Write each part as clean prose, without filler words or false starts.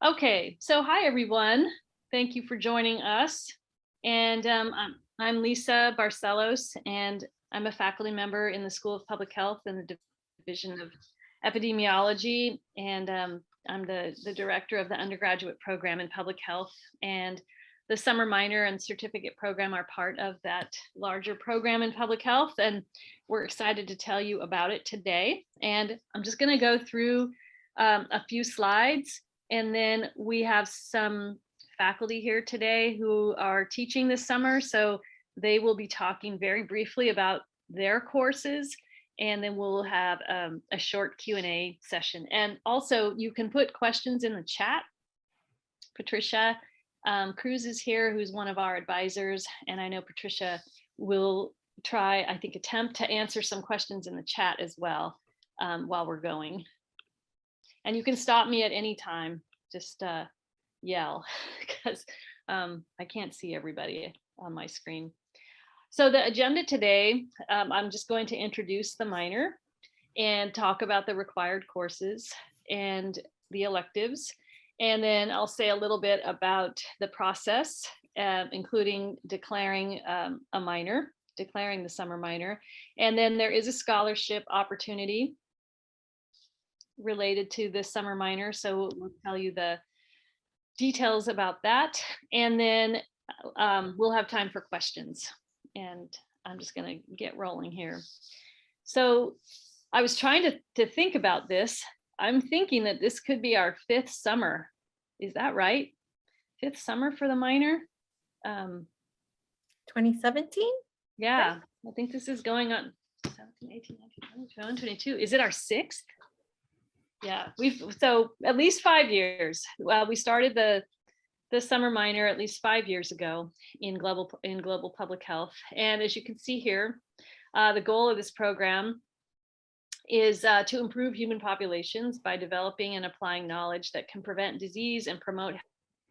Okay, so hi everyone. Thank you for joining us. And I'm Lisa Barcelos, and I'm a faculty member in the School of Public Health and the Division of Epidemiology. And I'm the director of the undergraduate program in public health. And the summer minor and certificate program are part of that larger program in public health. And we're excited to tell you about it today. And I'm just going to go through a few slides. And then we have some faculty here today who are teaching this summer. So they will be talking very briefly about their courses. And then we'll have a short Q&A session. And also you can put questions in the chat. Patricia Cruz is here, who's one of our advisors. And I know Patricia will attempt to answer some questions in the chat as well while we're going. And you can stop me at any time, just yell, because I can't see everybody on my screen. So the agenda today, I'm just going to introduce the minor and talk about the required courses and the electives. And then I'll say a little bit about the process, including declaring a minor, declaring the summer minor. And then there is a scholarship opportunity related to this summer minor. So we'll tell you the details about that. And then we'll have time for questions. And I'm just going to get rolling here. So I was trying to think about this. I'm thinking that this could be our 5th summer. Is that right? 5th summer for the minor? 2017? Yeah, I think this is going on 17, 18, 19, 20, 21, 22. Is it our 6th? Yeah, so at least 5 years. We started the summer minor at least 5 years ago in global public health. And as you can see here, the goal of this program is to improve human populations by developing and applying knowledge that can prevent disease and promote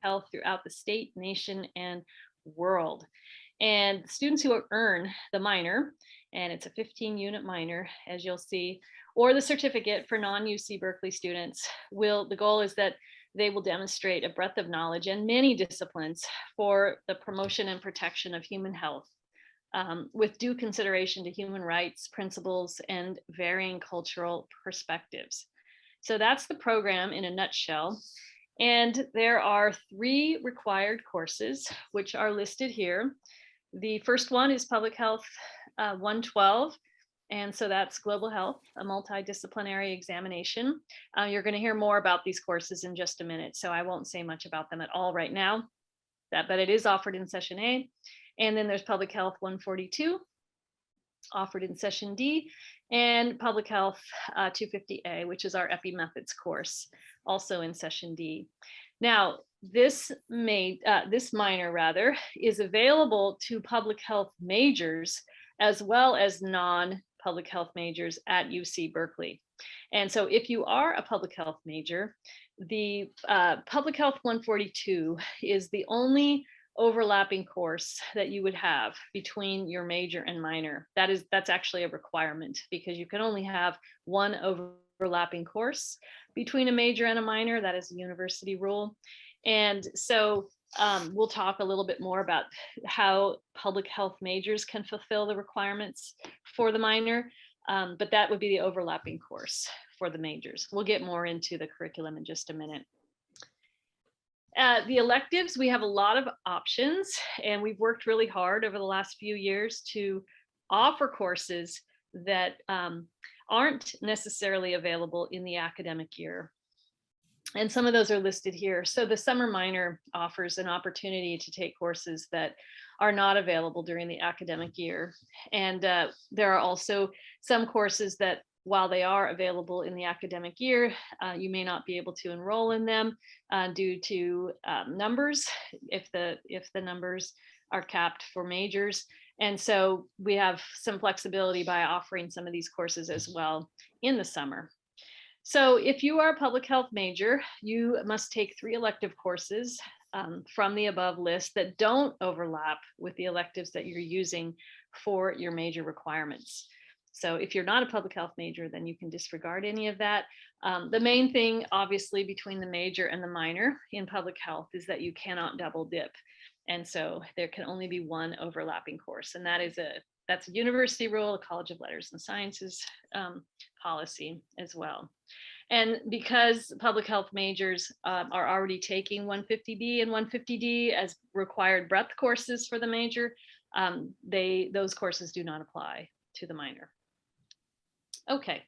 health throughout the state, nation, and world. And students who earn the minor, and it's a 15-unit minor, as you'll see, or the certificate for non-UC Berkeley students, the goal is that they will demonstrate a breadth of knowledge in many disciplines for the promotion and protection of human health, with due consideration to human rights, principles, and varying cultural perspectives. So that's the program in a nutshell. And there are 3 required courses, which are listed here. The first one is Public Health 112. And so that's Global Health, a multidisciplinary examination. You're going to hear more about these courses in just a minute, so I won't say much about them at all right now, but it is offered in Session A. And then there's Public Health 142, offered in Session D, and Public Health 250A, which is our Epi Methods course, also in Session D. Now, this minor is available to public health majors as well as non-public health majors at UC Berkeley. And so if you are a public health major, the Public Health 142 is the only overlapping course that you would have between your major and minor. That's actually a requirement, because you can only have one overlapping course between a major and a minor. That is a university rule. And so we'll talk a little bit more about how public health majors can fulfill the requirements for the minor, but that would be the overlapping course for the majors. We'll get more into the curriculum in just a minute. The electives, we have a lot of options, and we've worked really hard over the last few years to offer courses that aren't necessarily available in the academic year. And some of those are listed here. So the summer minor offers an opportunity to take courses that are not available during the academic year. And there are also some courses that, while they are available in the academic year, you may not be able to enroll in them due to numbers, if the numbers are capped for majors. And so we have some flexibility by offering some of these courses as well in the summer. So if you are a public health major, you must take 3 elective courses from the above list that don't overlap with the electives that you're using for your major requirements. So if you're not a public health major, then you can disregard any of that. The main thing, obviously, between the major and the minor in public health is that you cannot double dip. And so there can only be one overlapping course. And that's a university rule, a College of Letters and Sciences policy as well. And because public health majors are already taking 150B and 150D as required breadth courses for the major, those courses do not apply to the minor. Okay.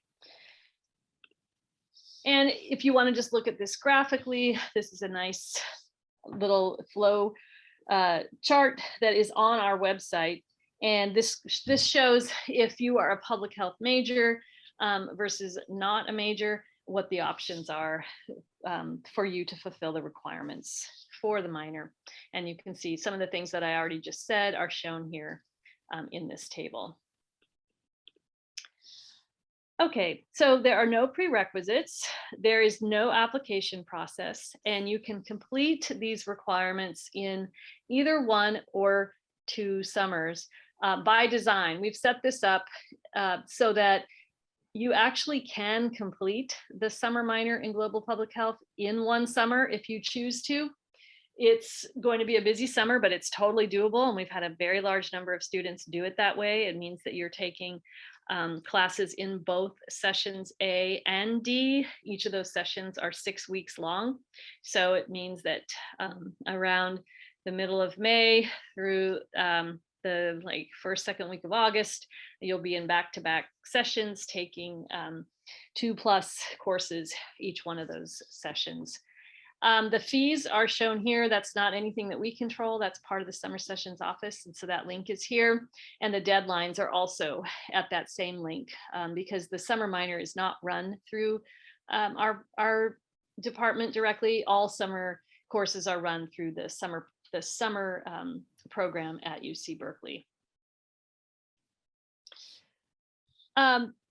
And if you want to just look at this graphically, this is a nice little flow chart that is on our website. And this shows if you are a public health major versus not a major, what the options are for you to fulfill the requirements for the minor. And you can see some of the things that I already just said are shown here in this table. Okay, so there are no prerequisites, there is no application process, and you can complete these requirements in either 1 or 2 summers by design. We've set this up so that you actually can complete the summer minor in global public health in 1 summer if you choose to. It's going to be a busy summer, but it's totally doable. And we've had a very large number of students do it that way. It means that you're taking classes in both sessions A and D. Each of those sessions are 6 weeks long. So it means that around the middle of May through the first, second week of August, you'll be in back-to-back sessions taking 2+ courses each one of those sessions. The fees are shown here. That's not anything that we control. That's part of the summer sessions office. And so that link is here. And the deadlines are also at that same link because the summer minor is not run through our department directly. All summer courses are run through the summer program at UC Berkeley.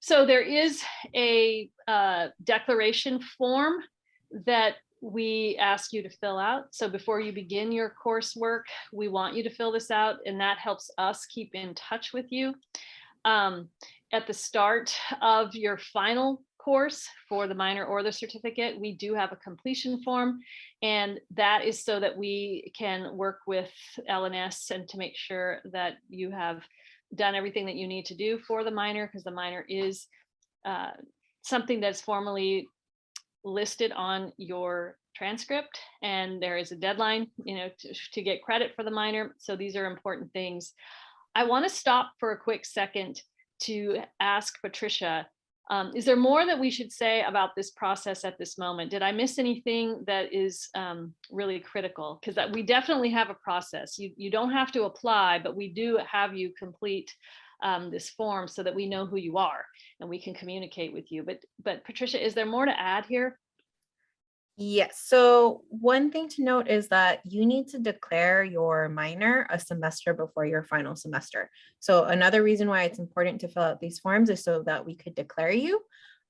So there is a declaration form that we ask you to fill out. So before you begin your coursework, we want you to fill this out, and that helps us keep in touch with you. At the start of your final course for the minor or the certificate, we do have a completion form, and that is so that we can work with LNS and to make sure that you have done everything that you need to do for the minor, because the minor is something that's formally listed on your transcript, and there is a deadline, to get credit for the minor. So these are important things. I want to stop for a quick second to ask Patricia, is there more that we should say about this process at this moment? Did I miss anything that is really critical? Because we definitely have a process. You don't have to apply, but we do have you complete this form so that we know who you are and we can communicate with you. But Patricia, is there more to add here? Yes. So one thing to note is that you need to declare your minor a semester before your final semester. So another reason why it's important to fill out these forms is so that we could declare you.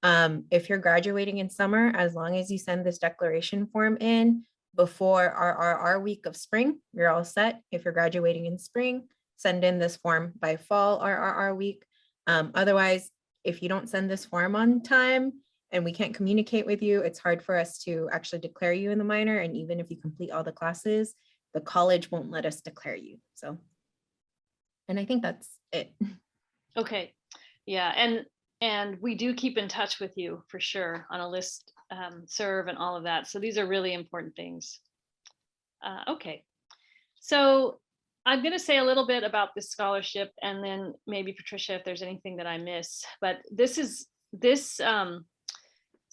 If you're graduating in summer, as long as you send this declaration form in before our week of spring, you're all set. If you're graduating in spring, send in this form by fall RRR week. Otherwise, if you don't send this form on time, and we can't communicate with you, it's hard for us to actually declare you in the minor. And even if you complete all the classes, the college won't let us declare you. So, and I think that's it. Okay, yeah, and we do keep in touch with you for sure on a list serve and all of that. So these are really important things. Okay, so I'm going to say a little bit about this scholarship, and then maybe Patricia, if there's anything that I miss. But this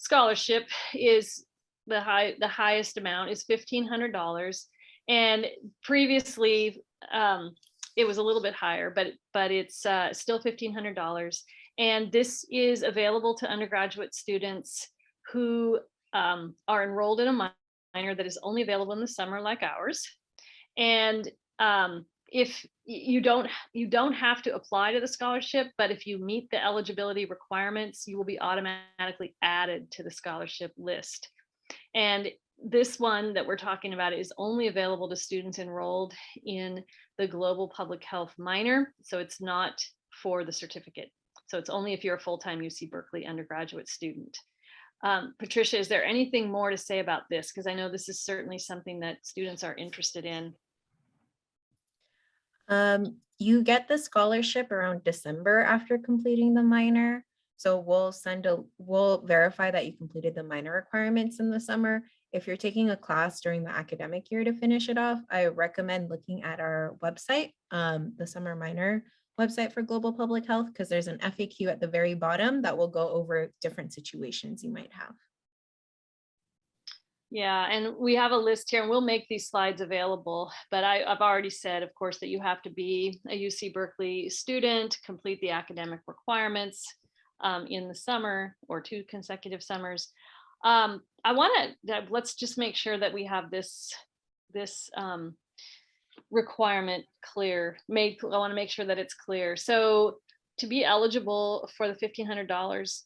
scholarship is the highest amount is $1,500, and previously it was a little bit higher, but it's still $1,500, and this is available to undergraduate students who are enrolled in a minor that is only available in the summer, like ours. And if you don't have to apply to the scholarship, but if you meet the eligibility requirements, you will be automatically added to the scholarship list. And this one that we're talking about is only available to students enrolled in the global public health minor. So it's not for the certificate. So it's only if you're a full-time UC Berkeley undergraduate student. Patricia, is there anything more to say about this? Because I know this is certainly something that students are interested in. You get the scholarship around December after completing the minor. So we'll verify that you completed the minor requirements in the summer. If you're taking a class during the academic year to finish it off, I recommend looking at our website, the summer minor website for global public health, because there's an FAQ at the very bottom that will go over different situations you might have. Yeah, and we have a list here, and we'll make these slides available, but I've already said, of course, that you have to be a UC Berkeley student, complete the academic requirements in the summer or 2 consecutive summers. I want to, let's just make sure that we have this requirement clear. I want to make sure that it's clear. So to be eligible for the $1,500,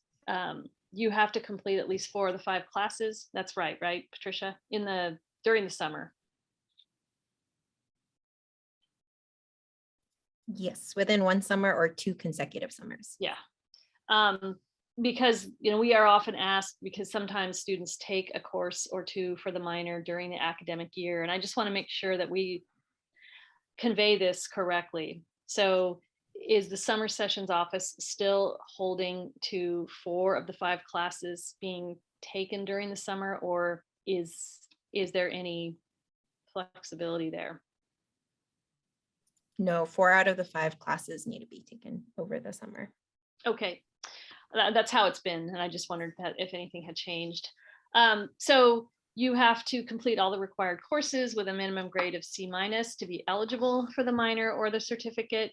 you have to complete at least 4 of the 5 classes. That's right, Patricia? During the summer. Yes, within 1 summer or 2 consecutive summers. Yeah. Because we are often asked, because sometimes students take a course or 2 for the minor during the academic year, and I just want to make sure that we convey this correctly. So is the summer sessions office still holding to 4 of the 5 classes being taken during the summer, or is there any flexibility there? No, 4 out of the 5 classes need to be taken over the summer. Okay, that's how it's been, and I just wondered if anything had changed. So you have to complete all the required courses with a minimum grade of C- to be eligible for the minor or the certificate.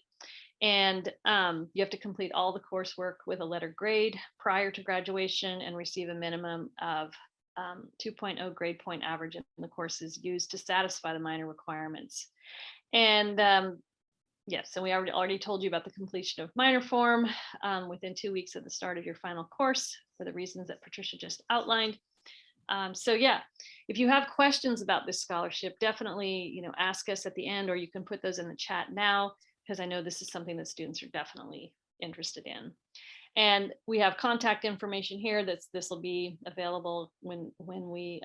And you have to complete all the coursework with a letter grade prior to graduation and receive a minimum of 2.0 grade point average in the courses used to satisfy the minor requirements. And yes, and we already told you about the completion of minor form within 2 weeks of the start of your final course for the reasons that Patricia just outlined. So yeah, if you have questions about this scholarship, definitely ask us at the end, or you can put those in the chat now, because I know this is something that students are definitely interested in. And we have contact information here. This will be available when we,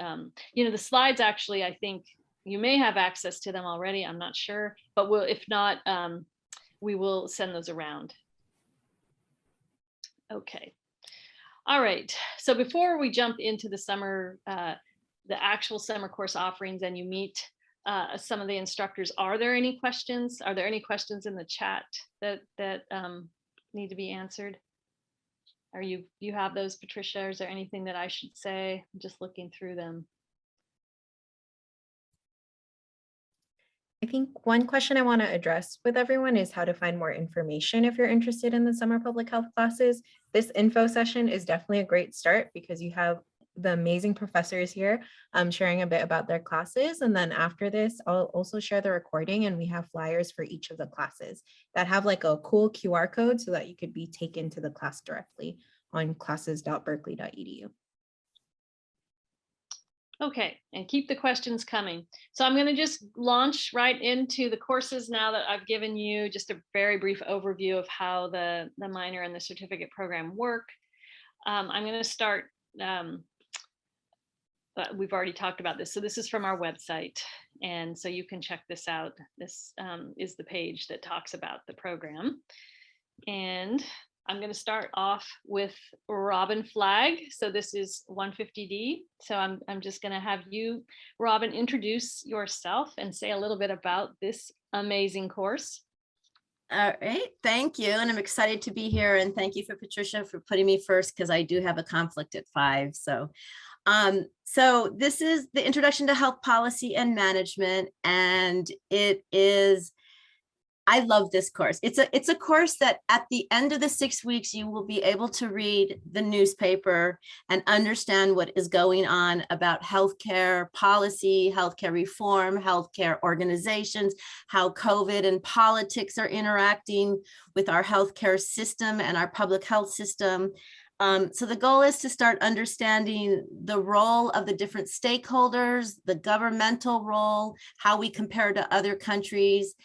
the slides actually, I think you may have access to them already. I'm not sure, but if not, we will send those around. Okay. All right. So before we jump into the summer, the actual summer course offerings, and you meet some of the instructors, are there any questions? Are there any questions in the chat that need to be answered? Are you have those, Patricia? Is there anything that I should say? I'm just looking through them. I think one question I want to address with everyone is how to find more information if you're interested in the summer public health classes. This info session is definitely a great start because you have the amazing professors here sharing a bit about their classes. And then after this, I'll also share the recording, and we have flyers for each of the classes that have like a cool QR code so that you could be taken to the class directly on classes.berkeley.edu. Okay, and keep the questions coming. So I'm going to just launch right into the courses now that I've given you just a very brief overview of how the minor and the certificate program work. I'm going to start, but we've already talked about this. So this is from our website, and so you can check this out. This is the page that talks about the program. And I'm going to start off with Robin Flagg. So this is 150D. So I'm just going to have you, Robin, introduce yourself and say a little bit about this amazing course. All right, thank you. And I'm excited to be here. And thank you for Patricia for putting me first, because I do have a conflict at 5. So this is the Introduction to Health Policy and Management. And I love this course. It's a course that at the end of the 6 weeks, you will be able to read the newspaper and understand what is going on about healthcare policy, healthcare reform, healthcare organizations, how COVID and politics are interacting with our healthcare system and our public health system. So the goal is to start understanding the role of the different stakeholders, the governmental role, how we compare to other countries.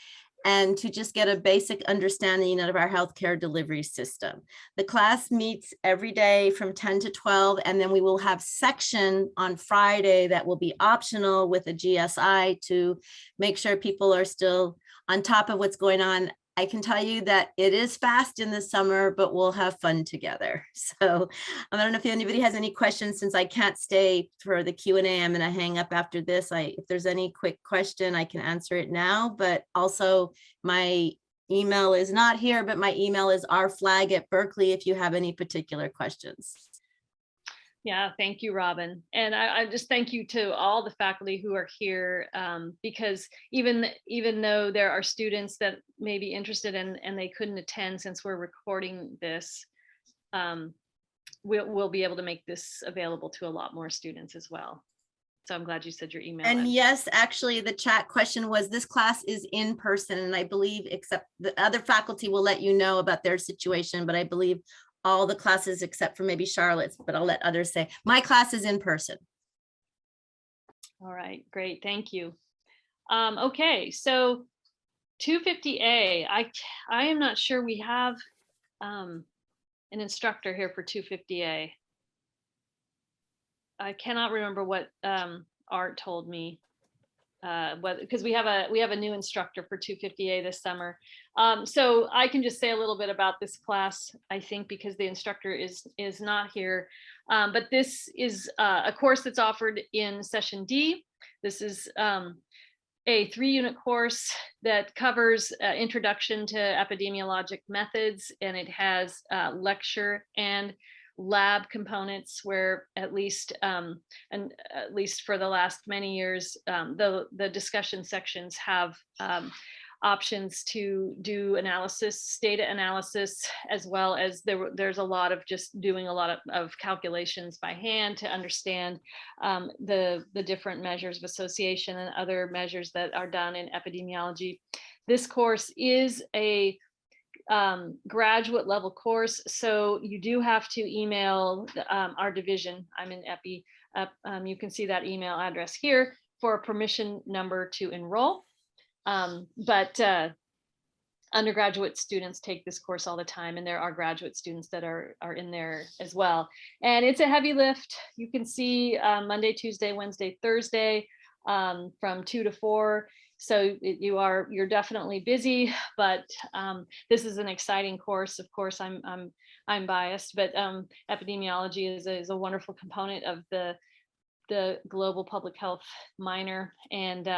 and to just get a basic understanding of our healthcare delivery system. The class meets every day from 10 to 12, and then we will have section on Friday that will be optional with a GSI to make sure people are still on top of what's going on. I can tell you that it is fast in the summer, but we'll have fun together. So I don't know if anybody has any questions, since I can't stay for the Q&A. I'm going to hang up after this. If there's any quick question, I can answer it now, but also my email is not here, but my email is rflag@Berkeley if you have any particular questions. Yeah, thank you, Robin. And I just thank you to all the faculty who are here, because even though there are students that may be interested and they couldn't attend since we're recording this, we'll be able to make this available to a lot more students as well. So I'm glad you said your email. And yes, actually, the chat question was, this class is in person, and I believe, except the other faculty will let you know about their situation, but I believe all the classes except for maybe Charlotte's, but I'll let others say, my class is in person. All right, great, thank you. Okay, so 250A, I am not sure we have an instructor here for 250A. I cannot remember what Art told me, because we have a new instructor for 250A this summer. So I can just say a little bit about this class, I think, because the instructor is not here. But this is a course that's offered in session D. This is a 3-unit course that covers introduction to epidemiologic methods, and it has lecture and lab components where at least for the last many years, the discussion sections have options to do analysis, data analysis, as well as there's a lot of just doing a lot of calculations by hand to understand the different measures of association and other measures that are done in epidemiology. This course is a graduate level course, so you do have to email our division. I'm in Epi. You can see that email address here for a permission number to enroll. But undergraduate students take this course all the time, and there are graduate students that are in there as well. And it's a heavy lift. You can see Monday, Tuesday, Wednesday, Thursday from 2 to 4. So you're definitely busy, but this is an exciting course. Of course, I'm biased, but epidemiology is a wonderful component of the global public health minor, and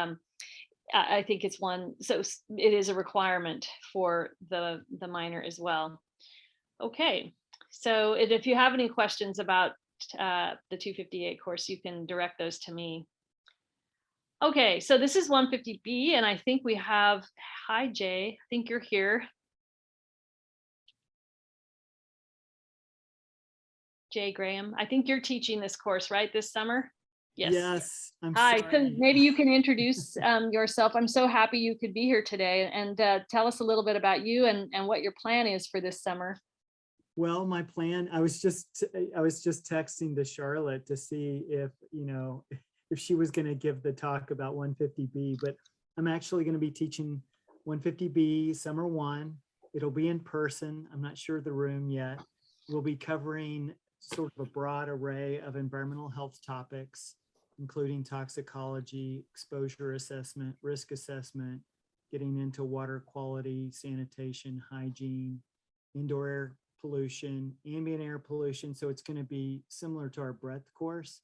I think it's one. So it is a requirement for the minor as well. Okay, so if you have any questions about the 258 course, you can direct those to me. Okay, so this is 150B, and I think we have, hi Jay, I think you're here. Jay Graham, I think you're teaching this course, right, this summer? Yes. Yes. Hi, so maybe you can introduce yourself. I'm so happy you could be here today, and tell us a little bit about you and what your plan is for this summer. Well, my plan, I was just texting to Charlotte to see if, if she was going to give the talk about 150B, but I'm actually going to be teaching 150B summer 1. It'll be in person. I'm not sure of the room yet. We'll be covering sort of a broad array of environmental health topics, including toxicology, exposure assessment, risk assessment, getting into water quality, sanitation, hygiene, indoor air pollution, ambient air pollution. So it's going to be similar to our breadth course.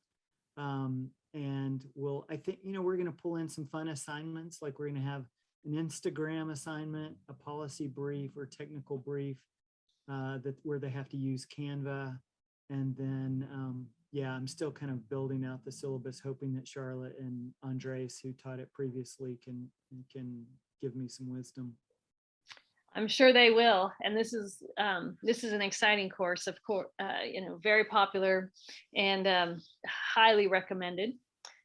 And I think, we're going to pull in some fun assignments, like we're going to have an Instagram assignment, a policy brief or technical brief where they have to use Canva. And then, I'm still kind of building out the syllabus, hoping that Charlotte and Andres, who taught it previously, can give me some wisdom. I'm sure they will. And this is an exciting course, of course, very popular and highly recommended.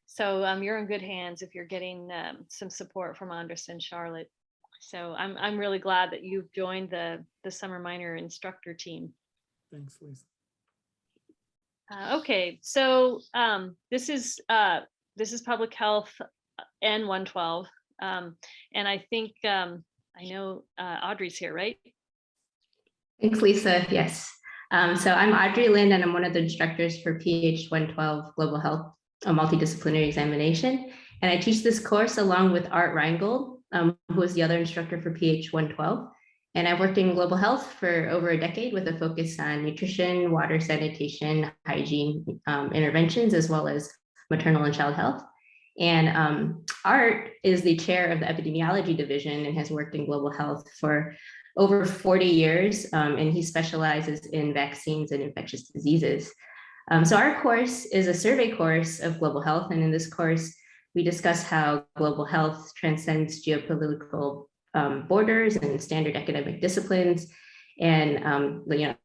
So you're in good hands if you're getting some support from Andres and Charlotte. So I'm really glad that you've joined the summer minor instructor team. Thanks, Lisa. Okay, so this is public health N112, and I think I know Audrey's here, right? Thanks, Lisa. Yes. So I'm Audrey Lind, and I'm one of the instructors for PH 112 Global Health, a multidisciplinary examination. And I teach this course along with Art Reingold, who is the other instructor for PH 112. And I've worked in global health for over a decade with a focus on nutrition, water, sanitation, hygiene interventions, as well as maternal and child health. And Art is the chair of the epidemiology division and has worked in global health for over 40 years, and he specializes in vaccines and infectious diseases. So our course is a survey course of global health, and in this course, we discuss how global health transcends geopolitical borders and standard academic disciplines. And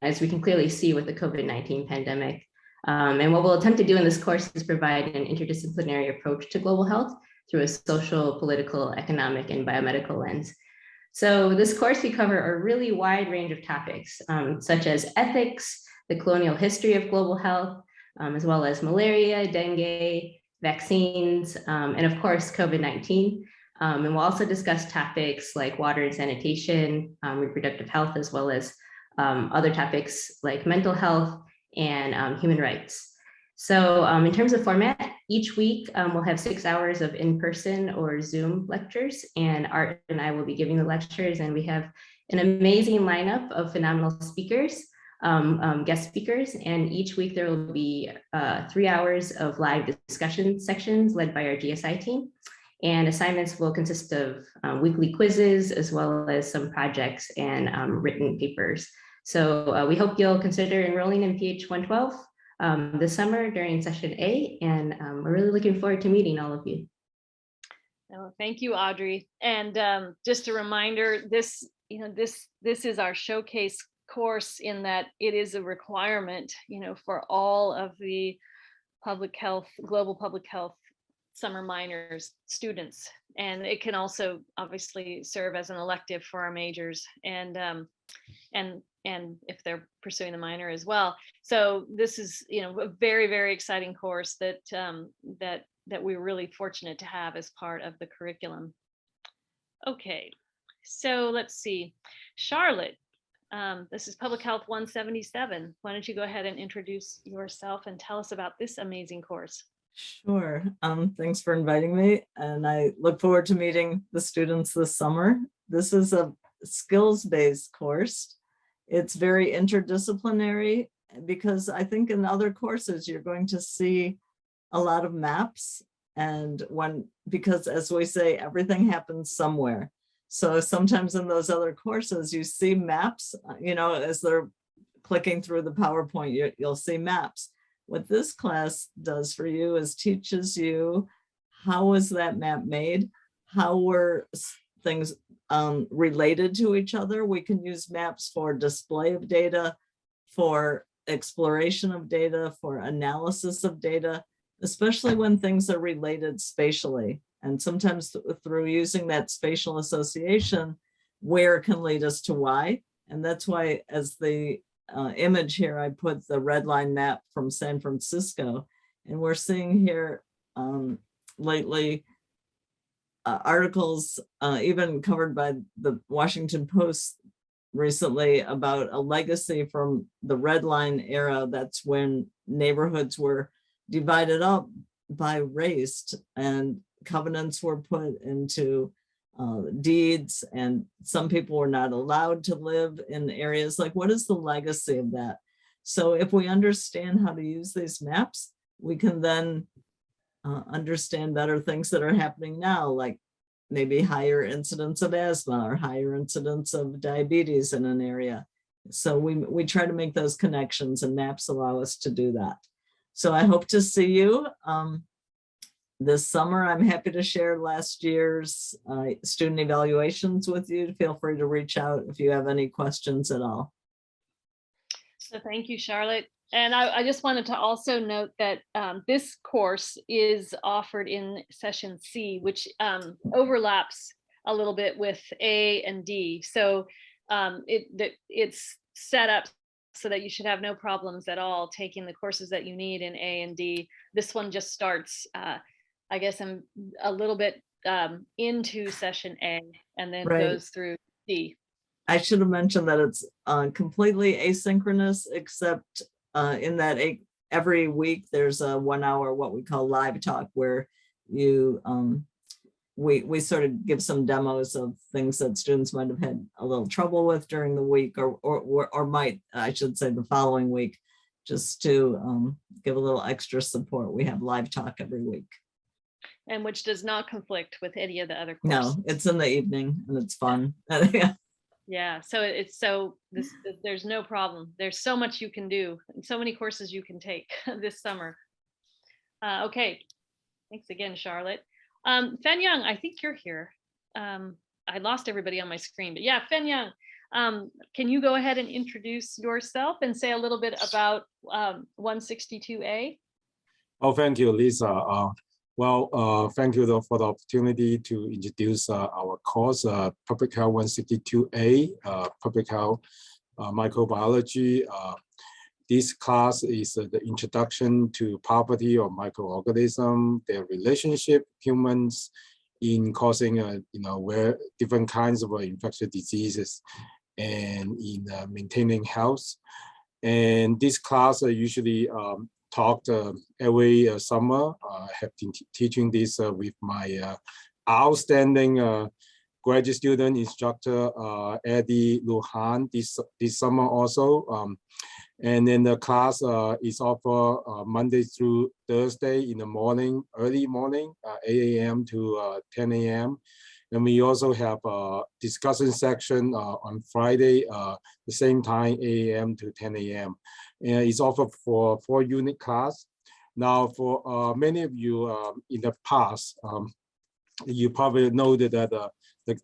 as we can clearly see with the COVID-19 pandemic, and what we'll attempt to do in this course is provide an interdisciplinary approach to global health through a social, political, economic, and biomedical lens. So this course, we cover a really wide range of topics, such as ethics, the colonial history of global health, as well as malaria, dengue, vaccines, and of course, COVID-19. And we'll also discuss topics like water and sanitation, reproductive health, as well as other topics like mental health and human rights. So in terms of format, each week we'll have 6 hours of in-person or Zoom lectures, and Art and I will be giving the lectures, and we have an amazing lineup of phenomenal speakers, guest speakers, and each week there will be 3 hours of live discussion sections led by our GSI team, and assignments will consist of weekly quizzes as well as some projects and written papers. So we hope you'll consider enrolling in PH 112 this summer during session A, and we're really looking forward to meeting all of you. Oh, thank you, Audrey. And just a reminder, this is our showcase course in that it is a requirement, for all of the public health, global public health summer minors students. And it can also obviously serve as an elective for our majors and if they're pursuing the minor as well. So this is, a very, very exciting course that we're really fortunate to have as part of the curriculum. Okay, so let's see. Charlotte, this is Public Health 177. Why don't you go ahead and introduce yourself and tell us about this amazing course? Sure. Thanks for inviting me, and I look forward to meeting the students this summer. This is a skills-based course. It's very interdisciplinary because I think in other courses you're going to see a lot of maps, and because as we say, everything happens somewhere. So sometimes in those other courses you see maps, as they're clicking through the PowerPoint, you'll see maps. What this class does for you is teaches you how was that map made, how were things related to each other. We can use maps for display of data, for exploration of data, for analysis of data, especially when things are related spatially. And sometimes through using that spatial association, where can lead us to why. And that's why, as the image here, I put the red line map from San Francisco, and we're seeing here lately articles even covered by the Washington Post recently about a legacy from the red line era. That's when neighborhoods were divided up by race and covenants were put into deeds, and some people were not allowed to live in areas. Like, what is the legacy of that? So if we understand how to use these maps, we can then understand better things that are happening now, like maybe higher incidence of asthma or higher incidence of diabetes in an area. So we try to make those connections, and maps allow us to do that. So I hope to see you this summer. I'm happy to share last year's student evaluations with you. Feel free to reach out if you have any questions at all. So thank you, Charlotte. And I just wanted to also note that this course is offered in session C, which overlaps a little bit with A and D. So it's set up so that you should have no problems at all taking the courses that you need in A and D. This one just starts, I guess, I'm a little bit into session A and then Right. goes through D. I should have mentioned that it's completely asynchronous, except in that every week there's a 1 hour, what we call live talk, where you we sort of give some demos of things that students might have had a little trouble with during the week, or might, I should say, the following week, just to give a little extra support. We have live talk every week. And which does not conflict with any of the other No, courses. it's in the evening and it's fun. Yeah, so there's no problem. There's so much you can do, and so many courses you can take this summer. Okay, thanks again, Charlotte. Fen Yang, I think you're here. I lost everybody on my screen, but yeah, Fen Yang, can you go ahead and introduce yourself and say a little bit about 162A? Oh, thank you, Lisa. Thank you for the opportunity to introduce our course, Public Health 162A, Public Health Microbiology. This class is the introduction to property of microorganisms, their relationship, humans in causing, where different kinds of infectious diseases and in maintaining health. And this class usually taught every summer. I have been teaching this with my outstanding graduate student instructor, Eddie Luhan, this summer also. And then the class is offered Monday through Thursday in the morning, early morning, 8 a.m. to 10 a.m. And we also have a discussion section on Friday, the same time, 8 a.m. to 10 a.m. And it's offered for 4-unit class. Now, for many of you in the past, you probably noted that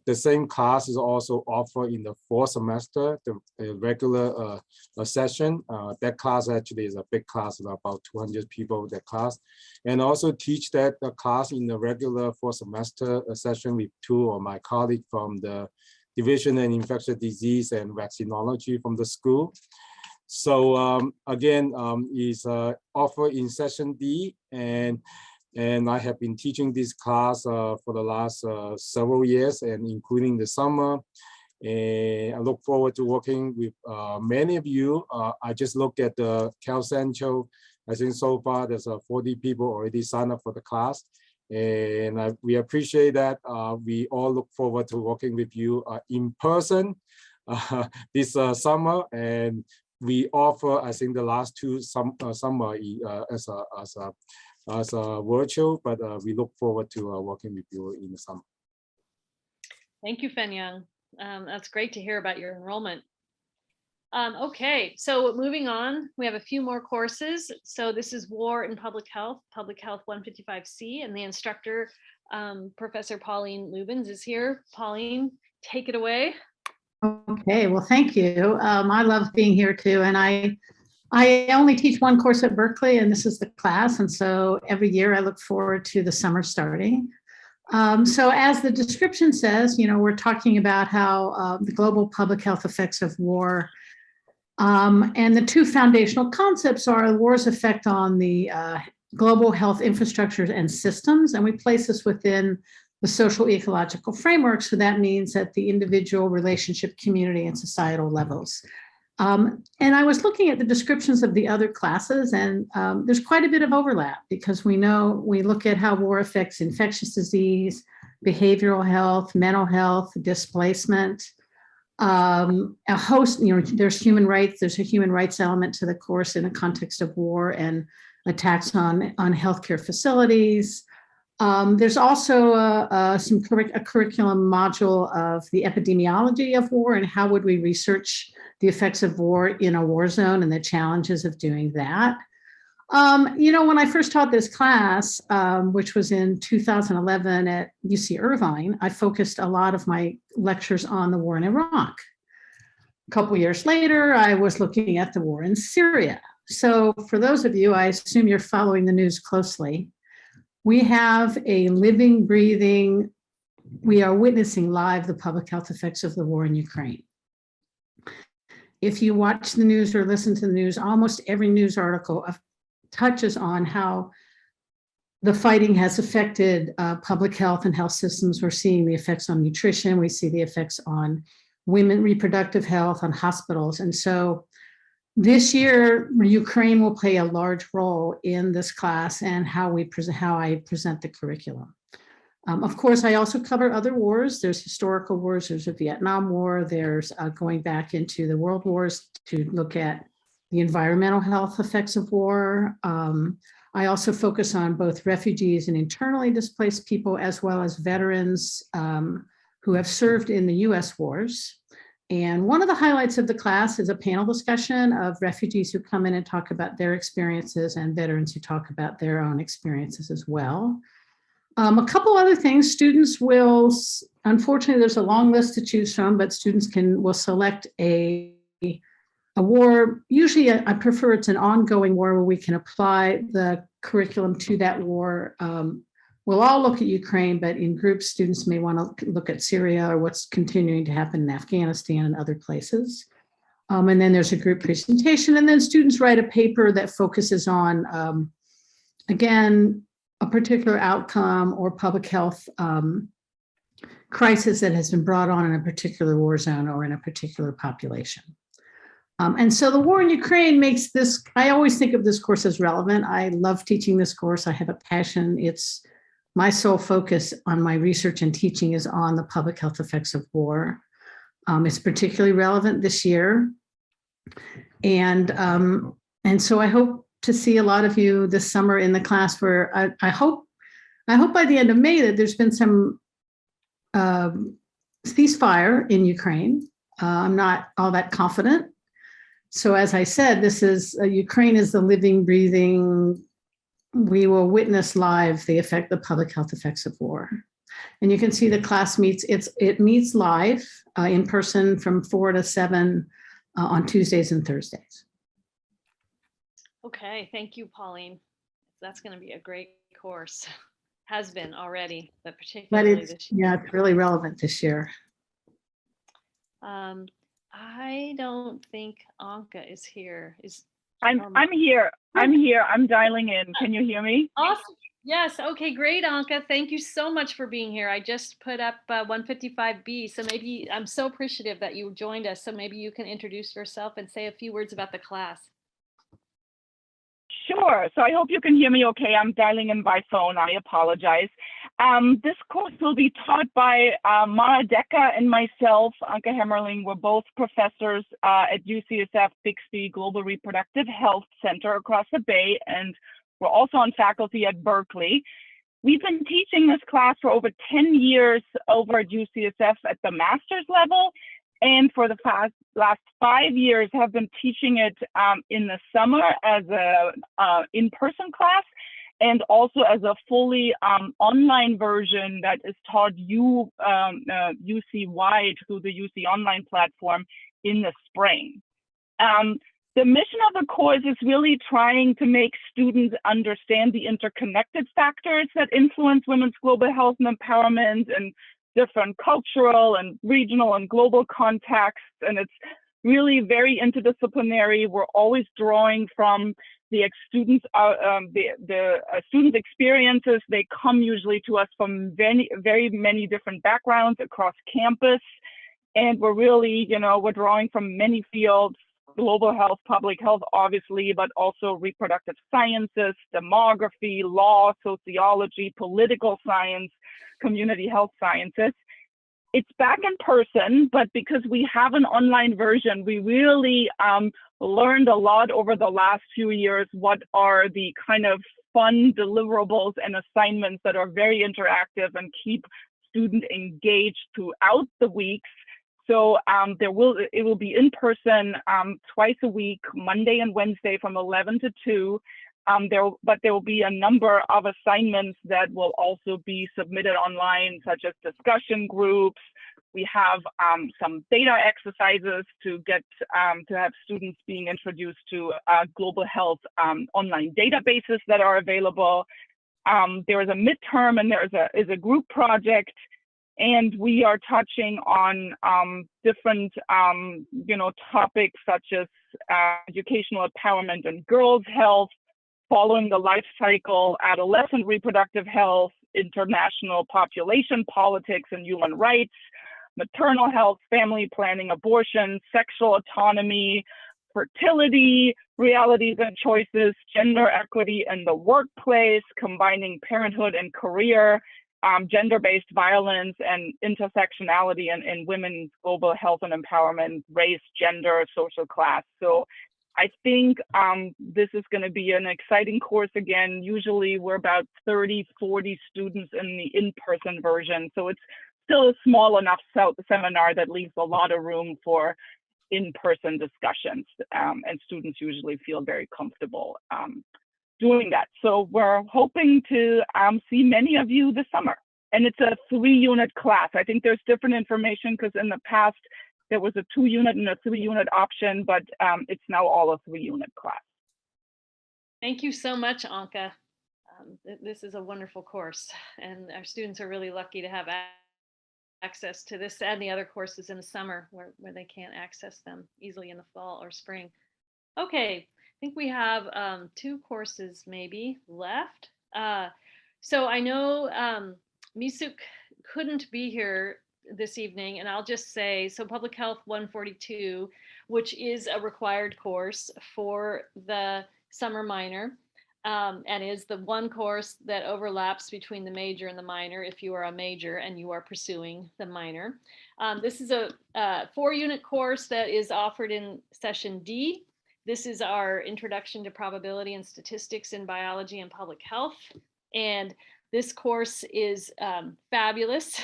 the same class is also offered in the 4th semester, the regular session. That class actually is a big class, about 200 people, that class. And also teach that the class in the regular 4th semester session with 2 of my colleagues from the Division in Infectious Disease and Vaccinology from the school. So again, is offered in session D, and I have been teaching this class for the last several years, and including the summer. And I look forward to working with many of you. I just looked at the Cal Central. I think so far there's 40 people already signed up for the class. And we appreciate that. We all look forward to working with you in person this summer. And we offer, I think, the last 2 summer as a virtual, but we look forward to working with you in the summer. Thank you, Fen Yang. That's great to hear about your enrollment. Okay, so moving on, we have a few more courses. So this is War in Public Health 155C, and the instructor, Professor Pauline Lubens, is here. Pauline, take it away. Okay, well, thank you. I love being here too, and I only teach one course at Berkeley, and this is the class, and so every year I look forward to the summer starting. So as the description says, we're talking about how the global public health effects of war, and the 2 foundational concepts are the war's effect on the global health infrastructures and systems, and we place this within the social ecological framework. So that means at the individual, relationship, community, and societal levels. And I was looking at the descriptions of the other classes, and there's quite a bit of overlap, because we look at how war affects infectious disease, behavioral health, mental health, displacement, a host, there's human rights, there's a human rights element to the course in the context of war and attacks on healthcare facilities. There's also a curriculum module of the epidemiology of war and how would we research the effects of war in a war zone and the challenges of doing that. When I first taught this class, which was in 2011 at UC Irvine, I focused a lot of my lectures on the war in Iraq. A couple years later, I was looking at the war in Syria. So for those of you, I assume you're following the news closely. We have a living, breathing, we are witnessing live the public health effects of the war in Ukraine. If you watch the news or listen to the news, almost every news article touches on how the fighting has affected public health and health systems. We're seeing the effects on nutrition. We see the effects on women reproductive health, on hospitals. And so this year, Ukraine will play a large role in this class and how I present the curriculum. Of course, I also cover other wars. There's historical wars. There's a Vietnam War. There's going back into the world wars to look at the environmental health effects of war. I also focus on both refugees and internally displaced people, as well as veterans who have served in the US wars. And one of the highlights of the class is a panel discussion of refugees who come in and talk about their experiences and veterans who talk about their own experiences as well. A couple other things, students will, unfortunately, there's a long list to choose from, but students will select a war. Usually I prefer it's an ongoing war where we can apply the curriculum to that war. We'll all look at Ukraine, but in groups, students may want to look at Syria or what's continuing to happen in Afghanistan and other places. And then there's a group presentation, and then students write a paper that focuses on, again, a particular outcome or public health crisis that has been brought on in a particular war zone or in a particular population. And so the war in Ukraine makes this, I always think of this course as relevant. I love teaching this course. I have a passion. It's my sole focus on my research and teaching is on the public health effects of war. It's particularly relevant this year. And so I hope to see a lot of you this summer in the class where I hope by the end of May that there's been some ceasefire in Ukraine. I'm not all that confident. So as I said, this is Ukraine is the living, breathing. We will witness live the public health effects of war. And you can see the class meets, it meets live in person from 4 to 7 on Tuesdays and Thursdays. Okay, thank you, Pauline. That's going to be a great course. Has been already, but particularly this year. Yeah, it's really relevant this year. I don't think Anka is here. I'm here. I'm here. I'm dialing in. Can you hear me? Awesome. Yes. Okay, great, Anka. Thank you so much for being here. I just put up 155B. So maybe I'm so appreciative that you joined us. So maybe you can introduce yourself and say a few words about the class. Sure. So I hope you can hear me okay. I'm dialing in by phone. I apologize. This course will be taught by Mara Decker and myself, Anke Hemmerling. We're both professors at UCSF Bixby Global Reproductive Health Center across the Bay, and we're also on faculty at Berkeley. We've been teaching this class for over 10 years over at UCSF at the master's level, and for the last 5 years have been teaching it in the summer as a in-person class, and also as a fully online version that is taught UC-wide through the UC Online platform in the spring. The mission of the course is really trying to make students understand the interconnected factors that influence women's global health and empowerment and different cultural and regional and global contexts. And it's really very interdisciplinary. We're always drawing from the students' experiences. They come usually to us from very many different backgrounds across campus. And we're really, we're drawing from many fields, global health, public health, obviously, but also reproductive sciences, demography, law, sociology, political science, community health sciences. It's back in person, but because we have an online version, we really learned a lot over the last few years what are the kind of fun deliverables and assignments that are very interactive and keep students engaged throughout the weeks. So it will be in person twice a week, Monday and Wednesday from 11 to 2. But there will be a number of assignments that will also be submitted online, such as discussion groups. We have some data exercises to get to have students being introduced to global health online databases that are available. There is a midterm and there is a group project. And we are touching on different, topics such as educational empowerment and girls' health, following the life cycle, adolescent reproductive health, international population politics and human rights, maternal health, family planning, abortion, sexual autonomy, fertility, realities and choices, gender equity in the workplace, combining parenthood and career, gender-based violence and intersectionality in women's global health and empowerment, race, gender, social class. So I think this is going to be an exciting course again. Usually we're about 30, 40 students in the in-person version. So it's still a small enough seminar that leaves a lot of room for in-person discussions. And students usually feel very comfortable doing that. So we're hoping to see many of you this summer. And it's a 3-unit class. I think there's different information because in the past, there was a 2-unit and a 3-unit option, but it's now all a 3-unit class. Thank you so much, Anka. This is a wonderful course, and our students are really lucky to have access to this and the other courses in the summer where they can't access them easily in the fall or spring. Okay, I think we have 2 courses maybe left. So I know Misuk couldn't be here this evening, and I'll just say, so Public Health 142, which is a required course for the summer minor, and is the one course that overlaps between the major and the minor if you are a major and you are pursuing the minor. This is a 4-unit course that is offered in session D. This is our Introduction to Probability and Statistics in Biology and Public Health. And this course is fabulous.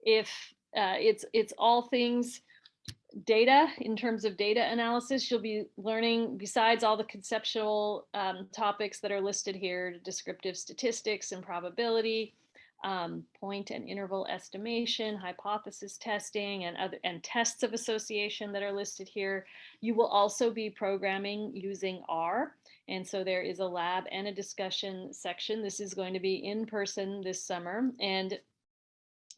If it's all things data in terms of data analysis, you'll be learning, besides all the conceptual topics that are listed here, descriptive statistics and probability, point and interval estimation, hypothesis testing, and tests of association that are listed here. You will also be programming using R. And so there is a lab and a discussion section. This is going to be in person this summer, and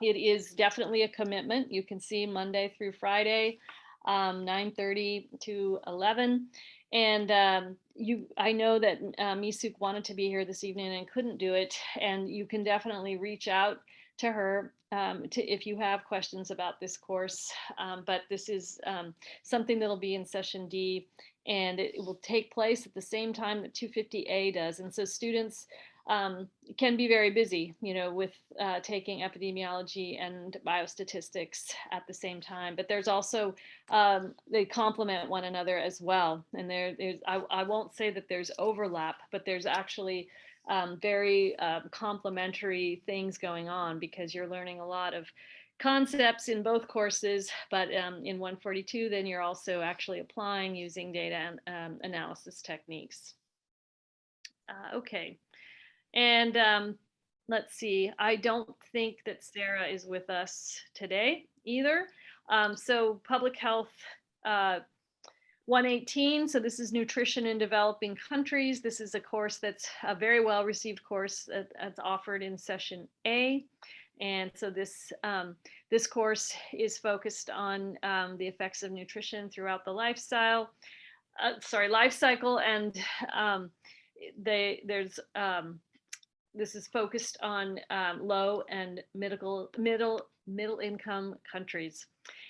it is definitely a commitment. You can see Monday through Friday, 9:30 to 11. And I know that Misuk wanted to be here this evening and couldn't do it. And you can definitely reach out to her if you have questions about this course. But this is something that'll be in session D, and it will take place at the same time that 250A does. And so students can be very busy, with taking epidemiology and biostatistics at the same time. But there's also, they complement one another as well. And I won't say that there's overlap, but there's actually very complementary things going on, because you're learning a lot of concepts in both courses, but in 142, then you're also actually applying using data and analysis techniques. Okay. And let's see, I don't think that Sarah is with us today either. So Public Health 118, so this is Nutrition in Developing Countries. This is a course that's a very well received course that's offered in session A. And so this course is focused on the effects of nutrition throughout the life cycle, and this is focused on low and middle income countries.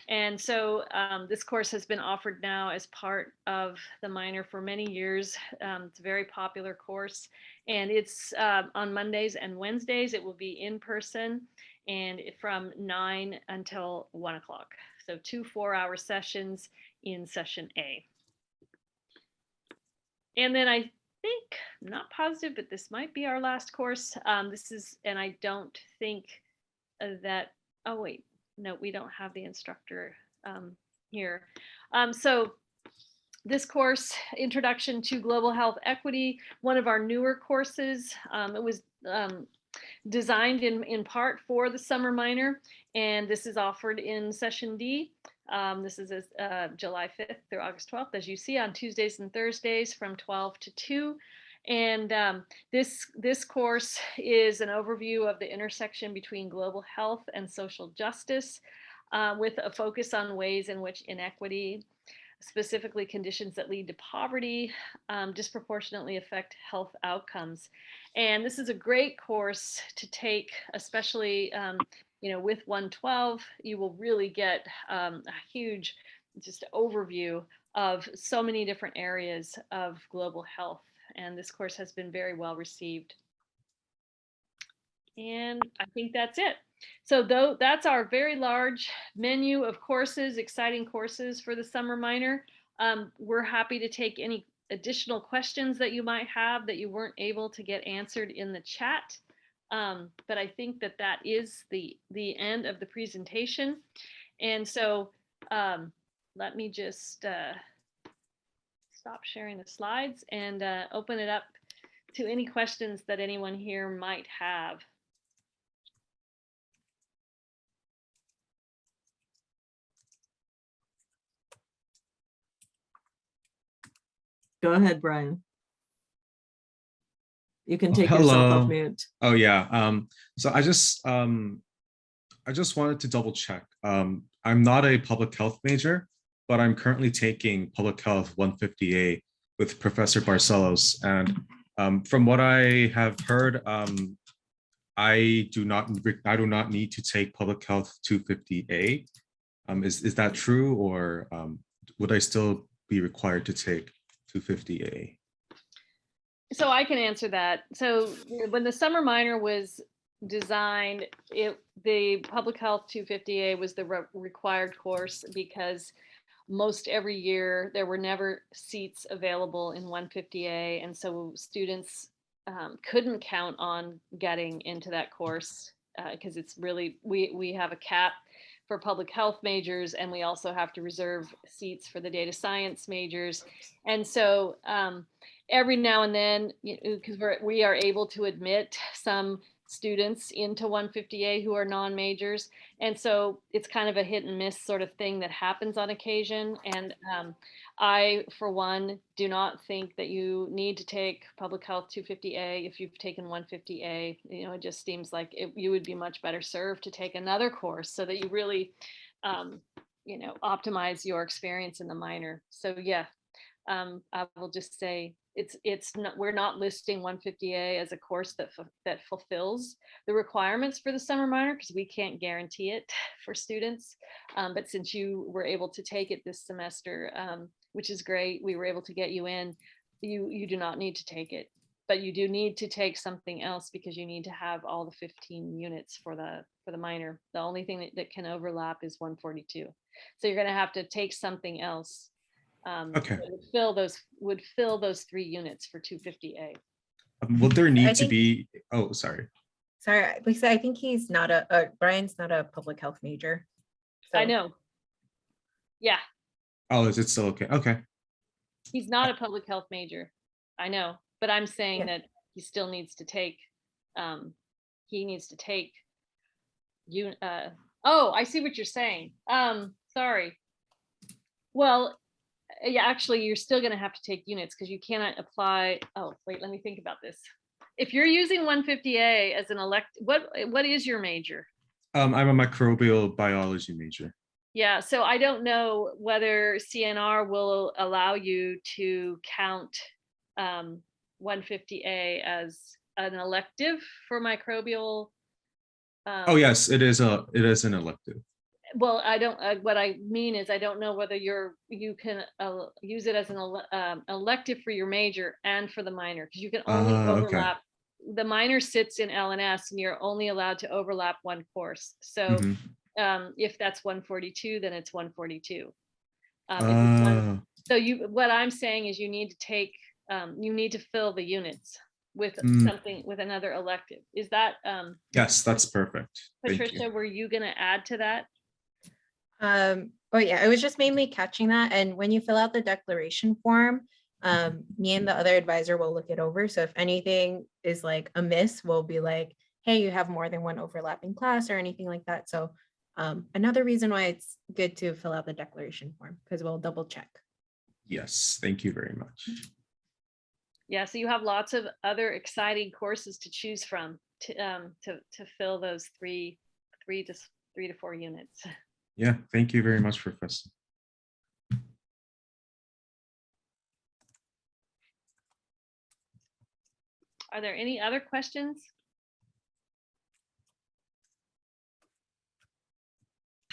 And so this course has been offered now as part of the minor for many years. It's a very popular course, and it's on Mondays and Wednesdays. It will be in person and from 9 until 1 o'clock. So 2 4-hour sessions in session A. And then I think, I'm not positive, but this might be our last course. And I don't think that, oh wait, no, we don't have the instructor here. So this course, Introduction to Global Health Equity, one of our newer courses. It was designed in part for the summer minor, and this is offered in session D. This is July 5th through August 12th, as you see, on Tuesdays and Thursdays from 12 to 2. And this course is an overview of the intersection between global health and social justice, with a focus on ways in which inequity specifically conditions that lead to poverty, disproportionately affect health outcomes. And this is a great course to take, especially with 112. You will really get a huge just overview of so many different areas of global health. And this course has been very well received. And I think that's it. So that's our very large menu of courses, exciting courses for the summer minor. We're happy to take any additional questions that you might have that you weren't able to get answered in the chat. But I think that is the end of the presentation. And so let me just stop sharing the slides and open it up to any questions that anyone here might have. Go ahead, Brian. You can take yourself off mute. Oh yeah. So I just wanted to double check. I'm not a public health major, but I'm currently taking Public Health 150A with Professor Barcelos. And from what I have heard, I do not need to take Public Health 250A. Is that true, or would I still be required to take 250A? So I can answer that. So when the summer minor was designed, the Public Health 250A was the required course because most every year there were never seats available in 150A, and so students couldn't count on getting into that course because it's really, we have a cap for public health majors, and we also have to reserve seats for the data science majors. And so every now and then, because we are able to admit some students into 150A who are non-majors. And so it's kind of a hit and miss sort of thing that happens on occasion. And I, for one, do not think that you need to take Public Health 250A if you've taken 150A. It just seems like you would be much better served to take another course so that you really, optimize your experience in the minor. So yeah, I will just say it's not, we're not listing 150A as a course that fulfills the requirements for the summer minor because we can't guarantee it for students. But since you were able to take it this semester, which is great, we were able to get you in, you do not need to take it, but you do need to take something else because you need to have all the 15 units for the minor. The only thing that can overlap is 142. So you're going to have to take something else. Okay. Would fill those 3 units for 250A. Will there need to be? Oh, sorry. Sorry, Lisa, I think he's not Brian's not a public health major. I know. Yeah. Oh, is it still okay? Okay. He's not a public health major. I know, but I'm saying that he still needs to take. He needs to take. Oh, I see what you're saying. Sorry. Well. Yeah, actually, you're still going to have to take units because you cannot apply. Oh, wait, let me think about this. If you're using 150A as an what is your major? I'm a microbial biology major. Yeah, so I don't know whether CNR will allow you to count 150A as an elective for microbial. Oh yes, it is an elective. Well, I don't, what I mean is I don't know whether you can use it as an elective for your major and for the minor, because you can only overlap. Okay. The minor sits in LNS and you're only allowed to overlap one course. So if that's 142, then it's 142. So what I'm saying is you need to take, you need to fill the units with something, with another elective. Is that? Yes, that's perfect. Patricia, were you going to add to that? Oh yeah, I was just mainly catching that. And when you fill out the declaration form, me and the other advisor will look it over. So if anything is like amiss, we'll be like, hey, you have more than one overlapping class or anything like that. So another reason why it's good to fill out the declaration form, because we'll double check. Yes, thank you very much. Yeah, so you have lots of other exciting courses to choose from to fill those three to 4 units. Yeah, thank you very much, Professor. Are there any other questions?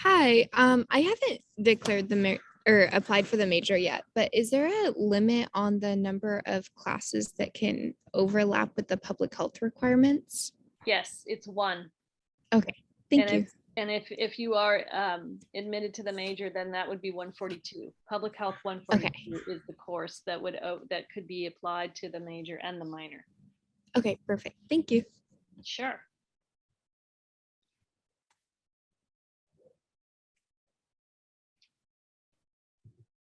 Hi, I haven't declared the or applied for the major yet, but is there a limit on the number of classes that can overlap with the public health requirements? Yes, it's one. Okay, thank And you. it's, and if you are admitted to the major, then that would be 142. Public health 142 is the course that would that could be applied to the major and the minor. Okay, perfect. Thank you. Sure.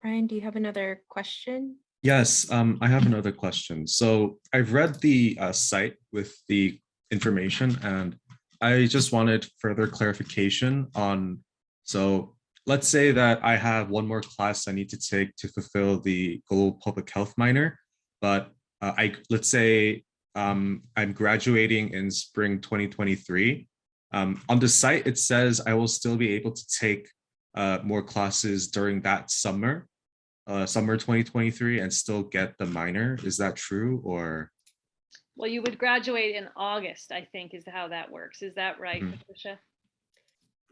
Brian, do you have another question? Yes, I have another question. So I've read the site with the information, and I just wanted further clarification on, so let's say that I have one more class I need to take to fulfill the global public health minor, but let's say I'm graduating in spring 2023. On the site, it says I will still be able to take more classes during that summer. Summer 2023 and still get the minor. Is that true, or? Well, you would graduate in August, I think, is how that works. Is that right, Mhm. Patricia?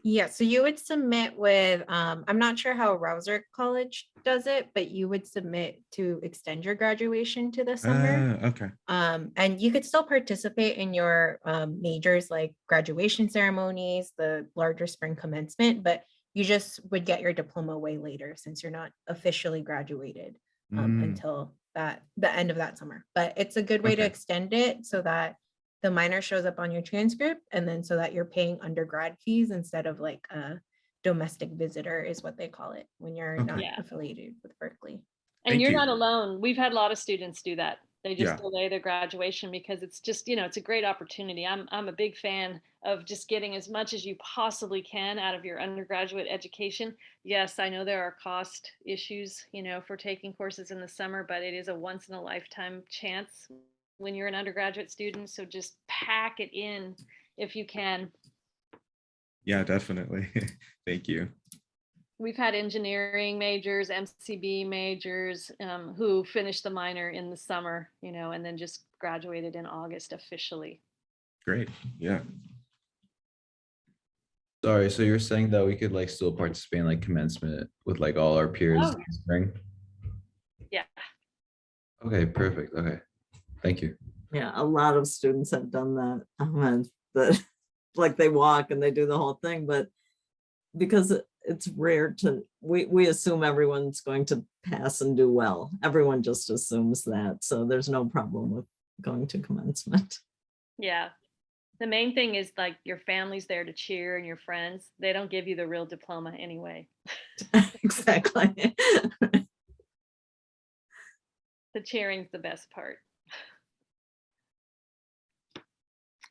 Yeah, so you would submit with, I'm not sure how Rouser College does it, but you would submit to extend your graduation to the summer. Okay. And you could still participate in your majors like graduation ceremonies, the larger spring commencement, but you just would get your diploma way later since you're not officially graduated until the end of that summer. But it's a good way to Okay. extend it so that the minor shows up on your transcript, and then so that you're paying undergrad fees instead of like a domestic visitor is what they call it when you're Okay. not Yeah. affiliated with Berkeley. And Thank you're you. not alone. We've had a lot of students do that. They just Yeah. delay their graduation because it's just, you know, it's a great opportunity. I'm a big fan of just getting as much as you possibly can out of your undergraduate education. Yes, I know there are cost issues, you know, for taking courses in the summer, but it is a once in a lifetime chance when you're an undergraduate student. So just pack it in if you can. Yeah, definitely. Thank you. We've had engineering majors, MCB majors who finished the minor in the summer, you know, and then just graduated in August officially. Great. Yeah. Sorry, so you're saying that we could like still participate in like commencement with like all our peers Oh. in the spring? Yeah. Okay, perfect. Okay, thank you. Yeah, a lot of students have done that. And that like they walk and they do the whole thing, but because it's rare to, we assume everyone's going to pass and do well. Everyone just assumes that. So there's no problem with going to commencement. Yeah. The main thing is like your family's there to cheer and your friends. They don't give you the real diploma anyway. Exactly. The cheering's the best part.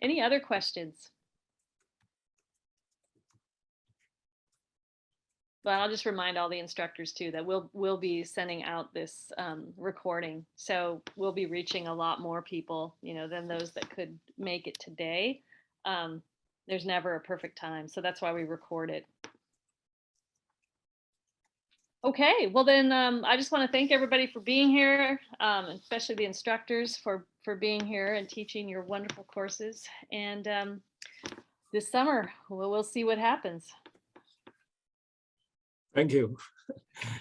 Any other questions? Well, I'll just remind all the instructors too that we'll be sending out this recording. So we'll be reaching a lot more people, you know, than those that could make it today. There's never a perfect time. So that's why we record it. Okay, well then I just want to thank everybody for being here, especially the instructors for being here and teaching your wonderful courses. And this summer, we'll see what happens. Thank you.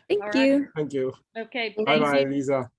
Thank All right. you. Thank you. Okay. Bye bye, Lisa.